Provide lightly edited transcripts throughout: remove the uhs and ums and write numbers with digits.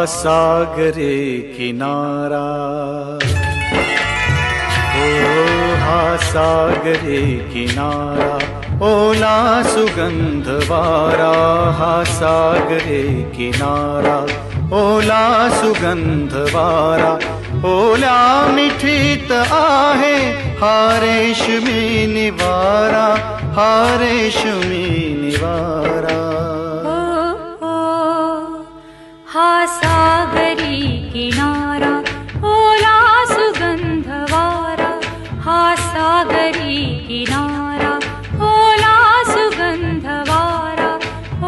सागरे किनारा, हा सागरे किनारा, ओला सुगंध वारा, हा सागरे किनारा, ओला सुगंध वारा, ओल्या मिठीत आहे हा रेशमी निवारा, हा रेशमी निवारा. हा सागरी किनारा, ओला सुगंध वारा, हा सागरी किनारा, ओला सुगंध वारा,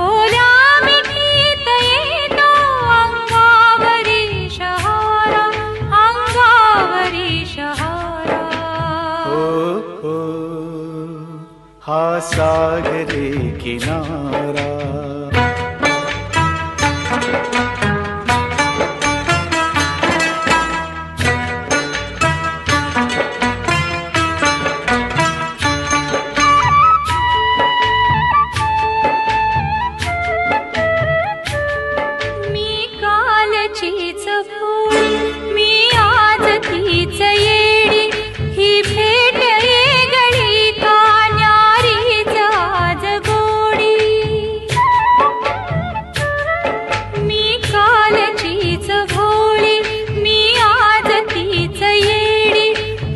ओल्या मिठीत येतो अंगावरी शहारा, अंगावरी शहारा. हा सागरी किनारा. चीच फूल मी आज तीच येडी, ही भेट येगळी का न्यारीच आज गोडी. मी कालचीच भोळी मी आज तीच येडी,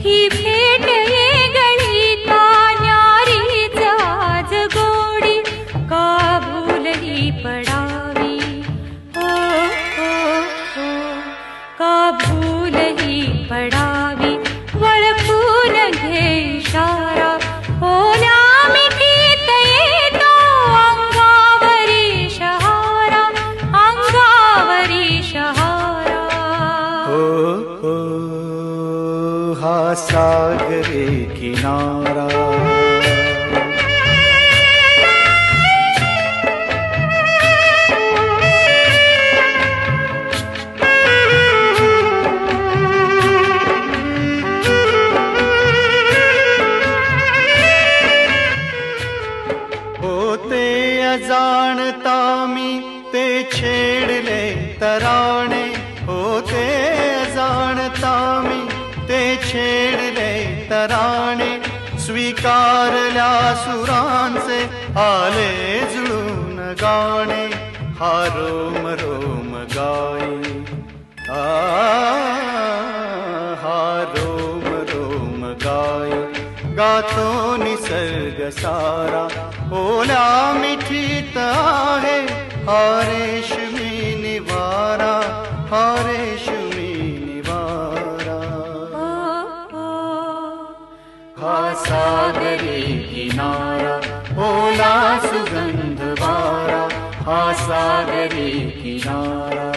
ही भेट येगळी का न्यारीच आज गोडी. का भूलही पडावी का भूलही पडावी, वळखून घे इशारा, ओल्या मिठीत येतो अंगावरी शहारा, अंगावरी शहारा. हा सागरे किनारा. जाणता मी ते छेडले तराणे, होते जाणता मी ते छेडले तराणे. स्वीकारल्या सुरांचे आले जुळून गाणे, हा रोम रोम गाई, हा रोम रोम गाई. गातो निसर्ग सारा, ओल्या मिठीत आहे हा रेशमी निवारा, हा रेशमी निवारा. हा सागरी किनारा, ओला सुगंध वारा, हा सागरी किनारा.